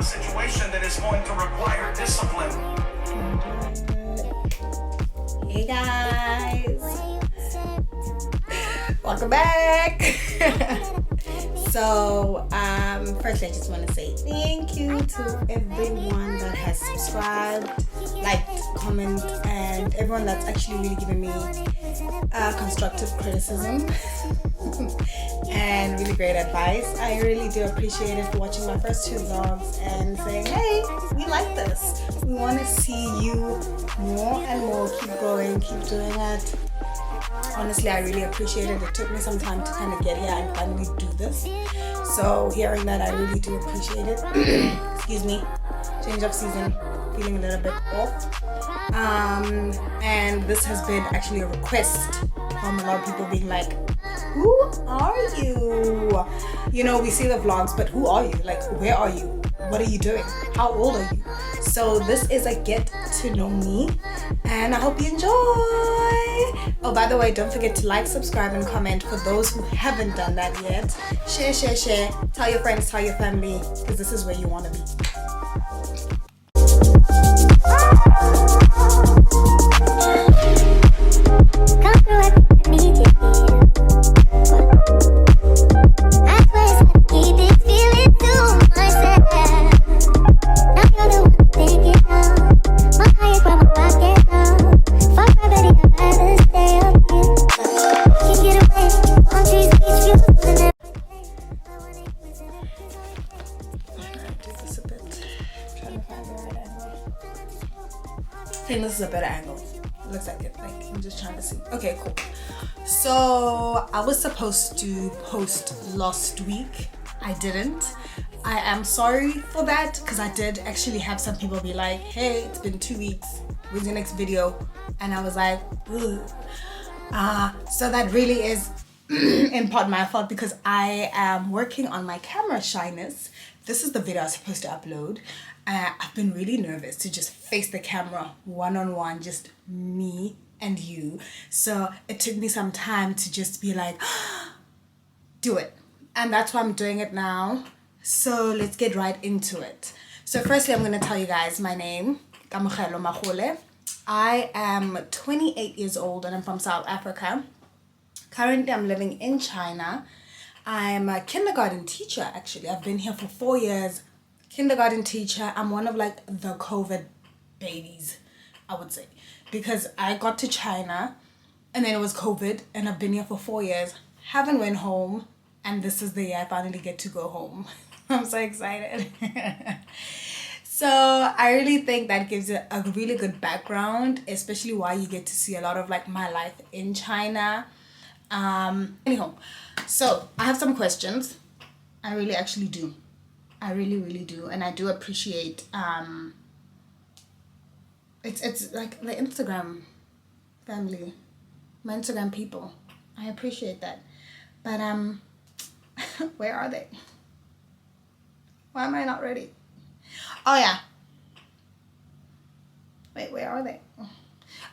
a situation that is going to require discipline. Hey guys, welcome back. So first I just want to say thank you to everyone that has subscribed, liked, comment, and everyone that's actually really given me constructive criticism and really great advice. I really do appreciate it for watching my first 2 vlogs and saying, hey, we like this, we want to see you more and more, keep growing, keep doing it. Honestly, I really appreciate it. It took me some time to kind of get here and finally do this. So hearing that, I really do appreciate it. Excuse me. Change of season. Feeling a little bit off. And this has been actually a request from a lot of people being like, who are you? You know, we see the vlogs, but who are you? Like, where are you? What are you doing? How old are you? So this is a get to know me, and I hope you enjoy. Oh, by the way, don't forget to like, subscribe, and comment for those who haven't done that yet. Share. Tell your friends, tell your family, because this is where you want to be. I think this is a better angle. It looks like it. Like, I'm just trying to see. Okay, cool. So I was supposed to post last week. I didn't. I am sorry for that, because I did actually have some people be like, hey, it's been 2 weeks, when's your next video? And I was like, so that really is in part my fault, because I am working on my camera shyness. This is the video I was supposed to upload. I've been really nervous to just face the camera one-on-one, just me and you. So it took me some time to just be like, do it. And that's why I'm doing it now. So let's get right into it. So firstly, I'm going to tell you guys my name, Kamogelo Magole. I am 28 years old and I'm from South Africa. Currently, I'm living in China. I'm a kindergarten teacher, actually. I've been here for 4 years. Kindergarten teacher. I'm one of like the COVID babies, I would say, because I got to China and then it was COVID and I've been here for 4 years, haven't went home, and this is the year I finally get to go home. I'm so excited. So I really think that gives it a really good background, especially why you get to see a lot of like my life in China. Anyhow, so I have some questions. I really actually do. I really do, and I do appreciate it's like the Instagram family, my Instagram people. I appreciate that, but where are they? Why am I not ready? Oh yeah. Wait, where are they?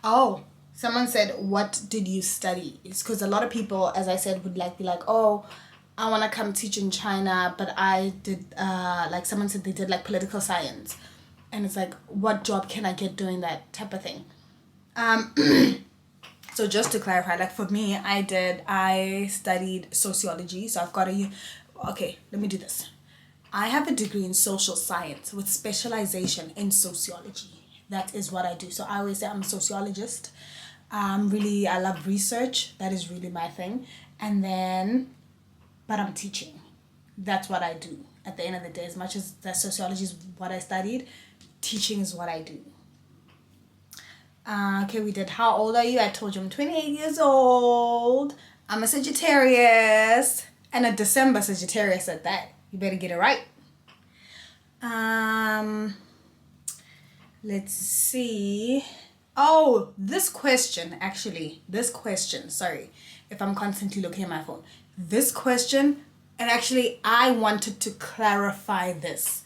Oh, someone said, what did you study? It's because a lot of people, as I said, would like be like, oh, I want to come teach in China, but I did, like someone said they did like political science. And it's like, what job can I get doing that type of thing? So just to clarify, like for me, I studied sociology. So I've got okay, let me do this. I have a degree in social science with specialization in sociology. That is what I do. So I always say I'm a sociologist. I love research. That is really my thing. But I'm teaching. That's what I do. At the end of the day, as much as that sociology is what I studied, teaching is what I do. Okay, we did. How old are you? I told you I'm 28 years old. I'm a Sagittarius. And a December Sagittarius at that. You better get it right. Let's see. Oh, this question, sorry if I'm constantly looking at my phone. This question, and actually I wanted to clarify this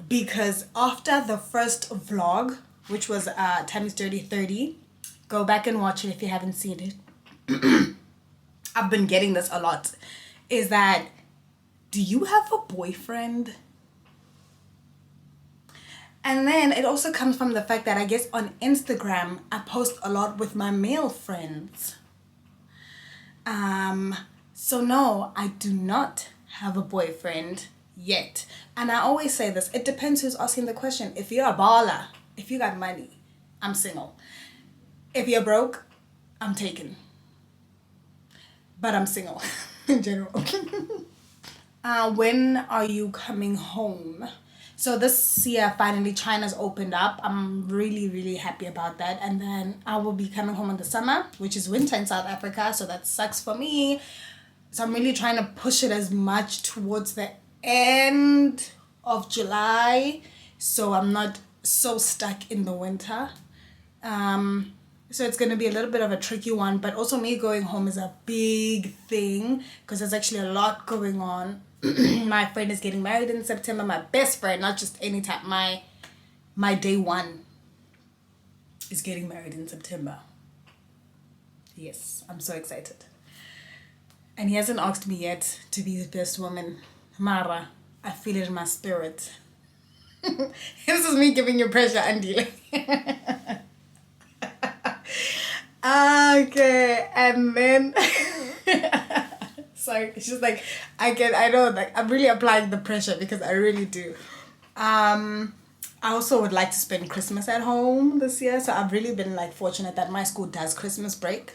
because after the first vlog, which was times 30, go back and watch it if you haven't seen it. I've been getting this a lot. Is that, do you have a boyfriend? And then it also comes from the fact that I guess on Instagram, I post a lot with my male friends. So no, I do not have a boyfriend yet. And I always say this, it depends who's asking the question. If you're a baller, if you got money, I'm single. If you're broke, I'm taken. But I'm single in general. When are you coming home? So this year, finally, China's opened up. I'm really, really happy about that. And then I will be coming home in the summer, which is winter in South Africa. So that sucks for me. So I'm really trying to push it as much towards the end of July. So I'm not so stuck in the winter. So it's going to be a little bit of a tricky one. But also me going home is a big thing because there's actually a lot going on. My friend is getting married in September. My best friend, not just any time, my day one is getting married in September. Yes, I'm so excited. And he hasn't asked me yet to be his best woman. Mara, I feel it in my spirit. This is me giving you pressure, Andy. Okay, and then sorry, it's just like I know, like I'm really applying the pressure because I really do. I also would like to spend Christmas at home this year, so I've really been like fortunate that my school does Christmas break.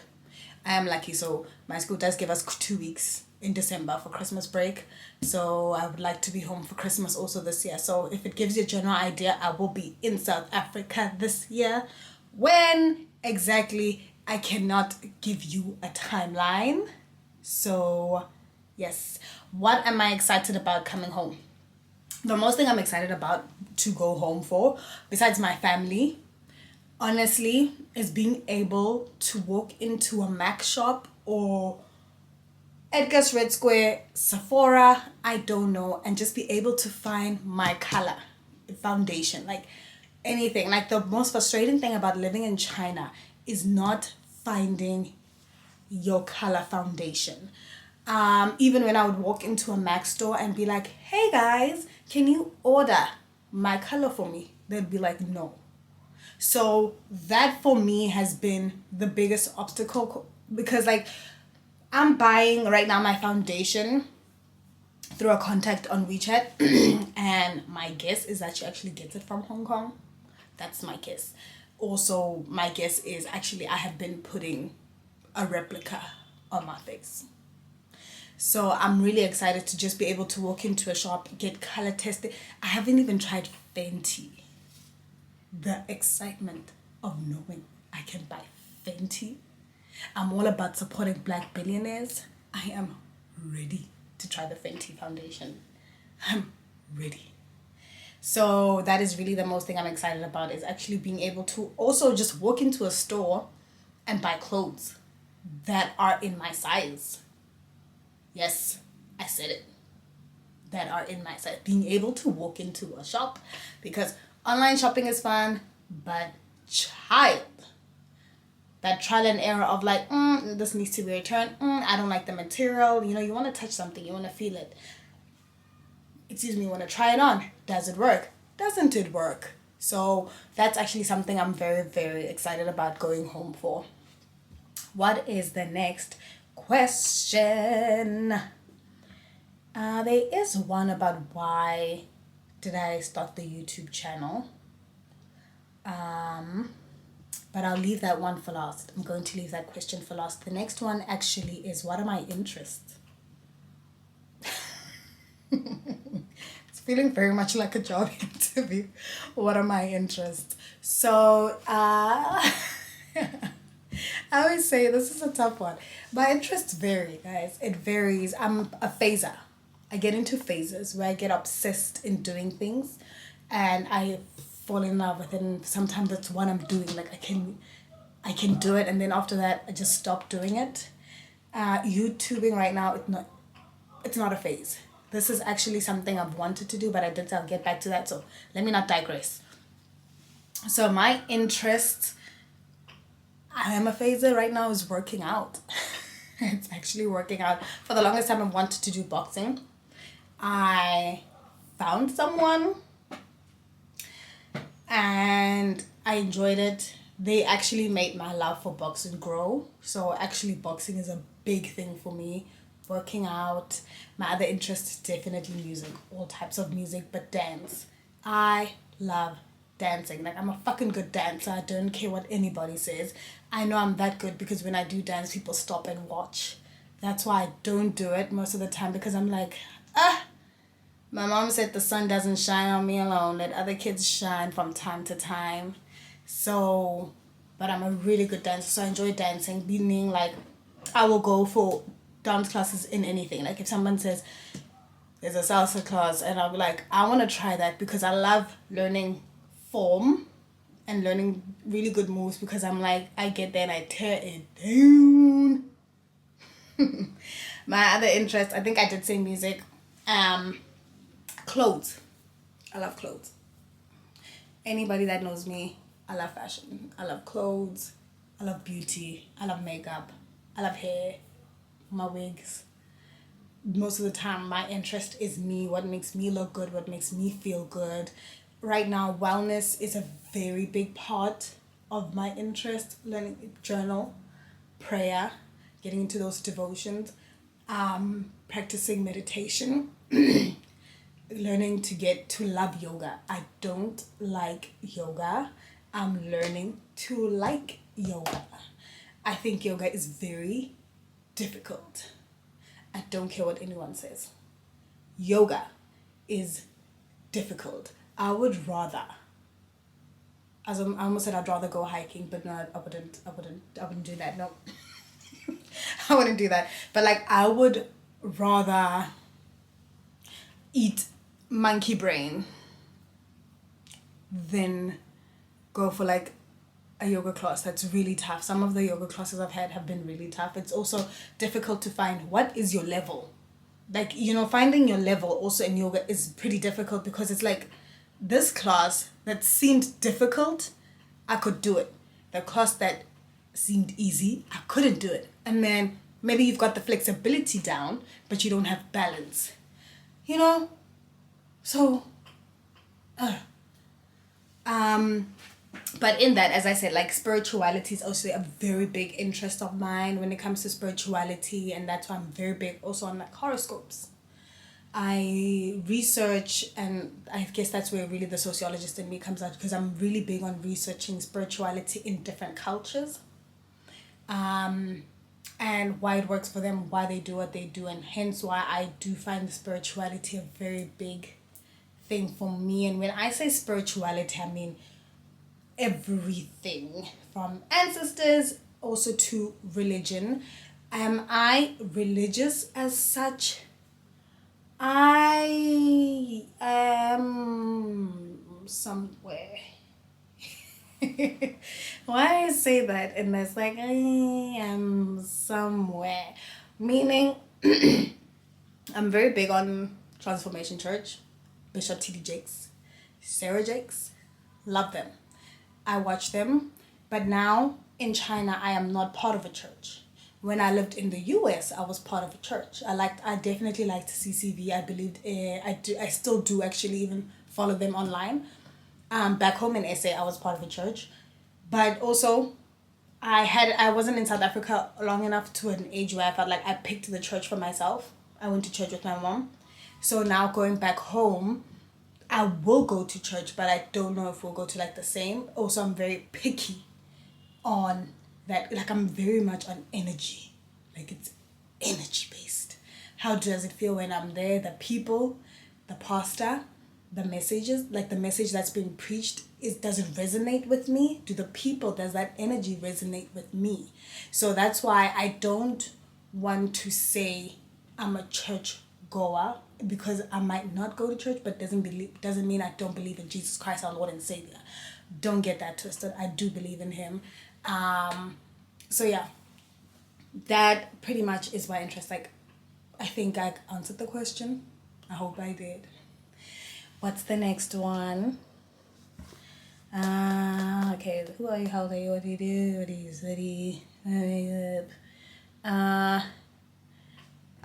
I am lucky, so my school does give us 2 weeks in December for Christmas break. So I would like to be home for Christmas also this year. So if it gives you a general idea, I will be in South Africa this year. When exactly, I cannot give you a timeline. So yes, what am I excited about coming home? The most thing I'm excited about to go home for, besides my family, honestly, is being able to walk into a Mac shop or Edgar's Red Square, Sephora, I don't know, and just be able to find my color foundation, like anything. Like the most frustrating thing about living in China is not finding your color foundation. Even when I would walk into a Mac store and be like, hey guys, can you order my color for me? They'd be like, no. So that for me has been the biggest obstacle because like I'm buying right now my foundation through a contact on WeChat and my guess is that she actually gets it from Hong Kong. That's my guess. Also, my guess is actually I have been putting a replica on my face. So I'm really excited to just be able to walk into a shop, get color tested. I haven't even tried Fenty. The excitement of knowing I can buy Fenty. I'm all about supporting black billionaires. I am ready to try the Fenty foundation. I'm ready. So that is really the most thing I'm excited about, is actually being able to also just walk into a store and buy clothes that are in my size. Yes, I said it. That are in my size. Being able to walk into a shop, because online shopping is fun, but child, that trial and error of like, this needs to be returned. I don't like the material. You know, you want to touch something. You want to feel it. You want to try it on. Does it work? Doesn't it work? So that's actually something I'm very, very excited about going home for. What is the next question? There is one about why did I start the YouTube channel. But I'll leave that one for last. I'm going to leave that question for last. The next one actually is, what are my interests? It's feeling very much like a job interview. What are my interests? So, I always say this is a tough one. My interests vary, guys. It varies. I'm a phaser. I get into phases where I get obsessed in doing things and I fall in love with it, and sometimes that's what I'm doing. Like I can do it, and then after that I just stop doing it. YouTubing right now, it's not a phase. This is actually something I've wanted to do, but I did say I'll get back to that, so let me not digress. So my interests, I am a phaser right now, is working out. It's actually working out. For the longest time I wanted to do boxing. I found someone I enjoyed it. They actually made my love for boxing grow. So actually boxing is a big thing for me. Working out. My other interest is definitely music. All types of music, but dance. I love dancing. Like, I'm a fucking good dancer. I don't care what anybody says. I know I'm that good because when I do dance, people stop and watch. That's why I don't do it most of the time, because I'm like, my mom said the sun doesn't shine on me alone. Let other kids shine from time to time. So, but I'm a really good dancer, so I enjoy dancing. Meaning, like, I will go for dance classes in anything. Like, if someone says there's a salsa class, and I'll be like, I want to try that, because I love learning form and learning really good moves, because I'm like, I get there and I tear it down. My other interest, I think I did say music. Clothes. I love clothes. Anybody that knows me, I love fashion. I love clothes. I love beauty. I love makeup. I love hair. My wigs. Most of the time, my interest is me. What makes me look good. What makes me feel good. Right now, wellness is a very big part of my interest. Learning journal, prayer, getting into those devotions, practicing meditation, learning to get to love yoga. I don't like yoga. I'm learning to like yoga. I think yoga is very difficult. I don't care what anyone says. Yoga is difficult. I would rather, as I almost said, I'd rather go hiking, but no, I wouldn't do that. No, I wouldn't do that. But like, I would rather eat monkey brain than go for like a yoga class that's really tough. Some of the yoga classes I've had have been really tough. It's also difficult to find what is your level. Like, finding your level also in yoga is pretty difficult, because it's like, this class that seemed difficult, I could do it. The class that seemed easy, I couldn't do it. And then maybe you've got the flexibility down, but you don't have balance. So, but in that, as I said, like, spirituality is also a very big interest of mine when it comes to spirituality, and that's why I'm very big also on like horoscopes. I research, and I guess that's where really the sociologist in me comes out, because I'm really big on researching spirituality in different cultures, and why it works for them, why they do what they do, and hence why I do find spirituality a very big thing for me. And when I say spirituality, I mean everything from ancestors also to religion. Am I religious as such? I am somewhere. Why I say that, and that's like, I am somewhere, meaning I'm very big on Transformation Church, Bishop T.D. Jakes, Sarah Jakes, love them. I watch them, but now in China, I am not part of a church. When I lived in the US, I was part of a church. I definitely liked CCV. I believed, I still do actually even follow them online. Back home in SA, I was part of a church, but also I wasn't in South Africa long enough to an age where I felt like I picked the church for myself. I went to church with my mom. So now going back home, I will go to church, but I don't know if we'll go to like the same. Also, I'm very picky on that. Like, I'm very much on energy. Like, it's energy based. How does it feel when I'm there? The people, the pastor, the messages, like the message that's being preached, does it resonate with me? Do the people, does that energy resonate with me? So that's why I don't want to say I'm a church goer, because I might not go to church, but doesn't mean I don't believe in Jesus Christ, our Lord and Savior. Don't get that twisted. I do believe in him. So yeah, that pretty much is my interest. Like, I think I answered the question. I hope I did. What's the next one? Okay, who are you? How old are you? What do you do? What do you study?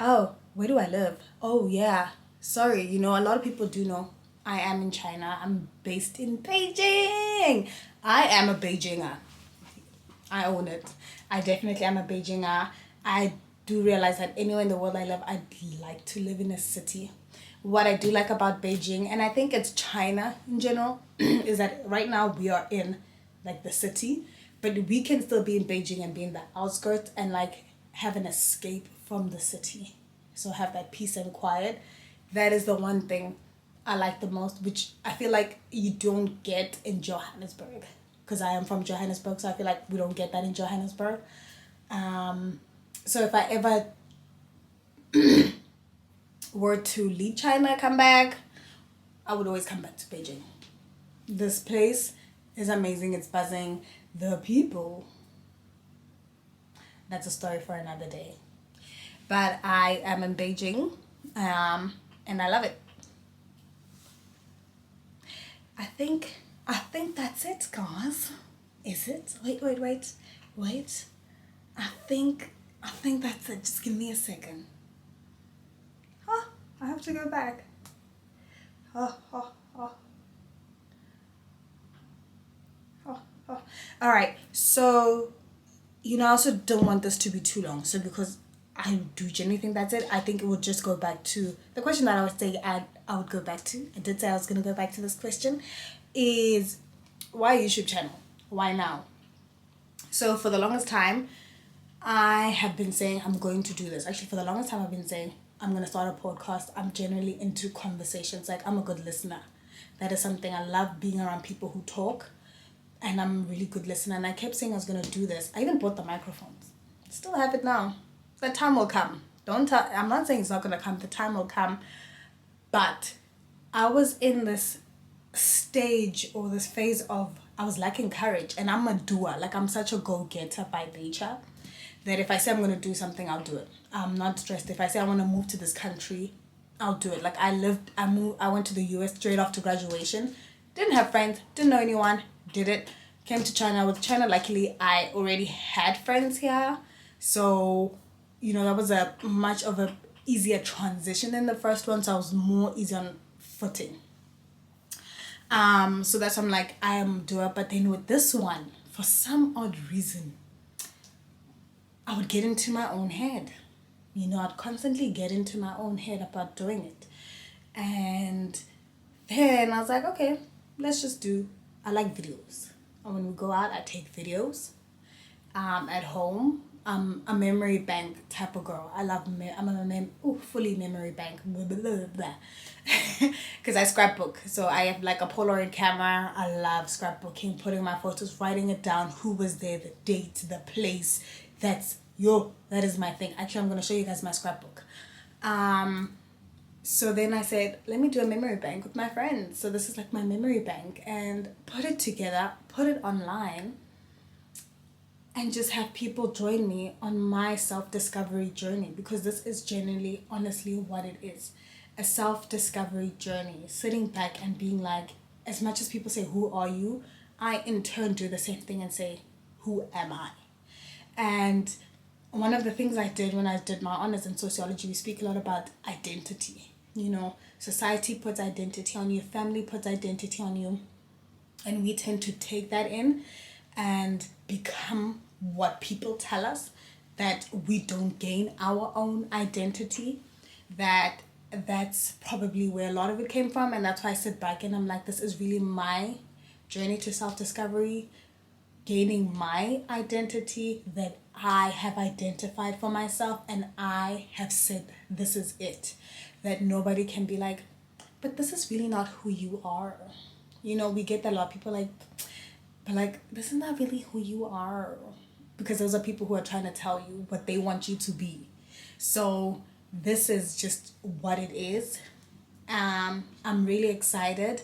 Oh, where do I live? Oh yeah, sorry. A lot of people do know I am in China. I'm based in Beijing. I am a Beijinger. I own it. I definitely am a Beijinger. I do realize that anywhere in the world I live, I'd like to live in a city. What I do like about Beijing, and I think it's China in general, is that right now we are in like the city, but we can still be in Beijing and be in the outskirts and like have an escape from the city. So have that peace and quiet. That is the one thing I like the most, which I feel like you don't get in Johannesburg. Because I am from Johannesburg, so I feel like we don't get that in Johannesburg. So if I ever were to leave China, come back, I would always come back to Beijing. This place is amazing. It's buzzing. The people. That's a story for another day. But I am in Beijing, and I love it. I think that's it, guys. Is it? Wait. I think that's it. Just give me a second. I have to go back. All right. So, I also don't want this to be too long. So because I do genuinely think that's it, I think it would just go back to the question that I was saying. I would go back to. I did say I was gonna go back to this question. Is why a YouTube channel? Why now? So for the longest time, I have been saying I'm going to do this. Actually, for the longest time, I've been saying I'm going to start a podcast. I'm generally into conversations. Like, I'm a good listener. That is something I love, being around people who talk. And I'm a really good listener. And I kept saying I was going to do this. I even bought the microphones. Still have it now. The time will come. I'm not saying it's not going to come. The time will come. But I was in this stage or this phase of I was lacking courage, and I'm a doer. Like, I'm such a go-getter by nature that if I say I'm going to do something, I'll do it. I'm not stressed. If I say I want to move to this country, I'll do it. Like, I went to the US straight after graduation. Didn't have friends, didn't know anyone, did it. Came to China. With China, luckily, I already had friends here. So, that was a much of a easier transition than the first one. So I was more easy on footing. So that's why I'm like, I am doer. But then with this one, for some odd reason, I would get into my own head. I'd constantly get into my own head about doing it. And then I was like, okay, let's just I like videos. And when we go out, I take videos. At home, I'm a memory bank type of girl. I love, fully memory bank. Because I scrapbook. So I have like a Polaroid camera. I love scrapbooking, putting my photos, writing it down, who was there, the date, the place. That is my thing. Actually, I'm going to show you guys my scrapbook. So then I said, let me do a memory bank with my friends. So this is like my memory bank, and put it together, put it online, and just have people join me on my self-discovery journey, because this is genuinely, honestly, what it is. A self-discovery journey. Sitting back and being like, as much as people say, who are you? I in turn do the same thing and say, who am I? And one of the things I did when I did my honors in sociology, we speak a lot about identity. Society puts identity on you, family puts identity on you, and we tend to take that in and become what people tell us, that we don't gain our own identity. That's probably where a lot of it came from, and that's why I sit back and I'm like, this is really my journey to self-discovery, gaining my identity that I have identified for myself, and I have said this is it. That nobody can be like, but this is really not who you are. We get that a lot of people but this is not really who you are, because those are people who are trying to tell you what they want you to be. So this is just what it is. I'm really excited.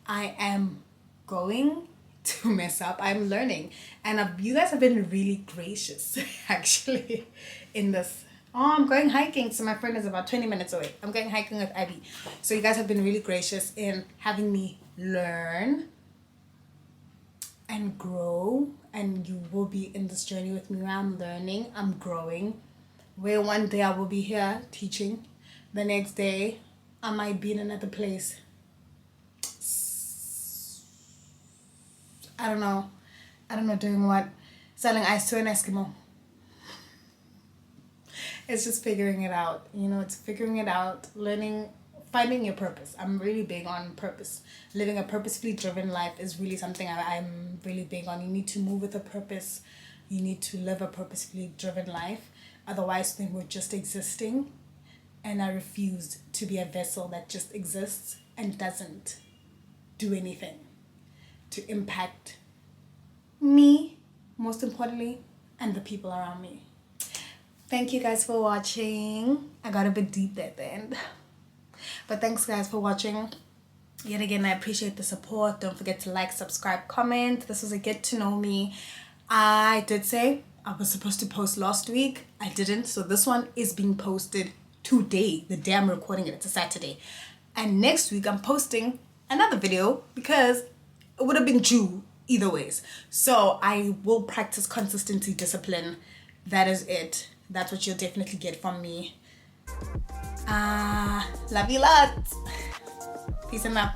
I am going to mess up. I'm learning, and you guys have been really gracious actually in this. I'm going hiking, so my friend is about 20 minutes away. I'm going hiking with Abby. So you guys have been really gracious in having me learn and grow, and you will be in this journey with me where I'm learning, I'm growing, where one day I will be here teaching, the next day I might be in another place I don't know. Doing what? Selling ice to an Eskimo. It's just figuring it out. It's figuring it out, learning, finding your purpose. I'm really big on purpose. Living a purposefully driven life is really something I'm really big on. You need to move with a purpose. You need to live a purposefully driven life. Otherwise, then we're just existing. And I refuse to be a vessel that just exists and doesn't do anything to impact me, most importantly, and the people around me. Thank you guys for watching. I got a bit deep at the end. But thanks guys for watching. Yet again, I appreciate the support. Don't forget to like, subscribe, comment. This was a get to know me. I did say I was supposed to post last week. I didn't. So this one is being posted today. The day I'm recording it. It's a Saturday. And next week I'm posting another video because it would have been due either ways. So I will practice consistency, discipline. That is it. That's what you'll definitely get from me. Love you lots. Peace and love.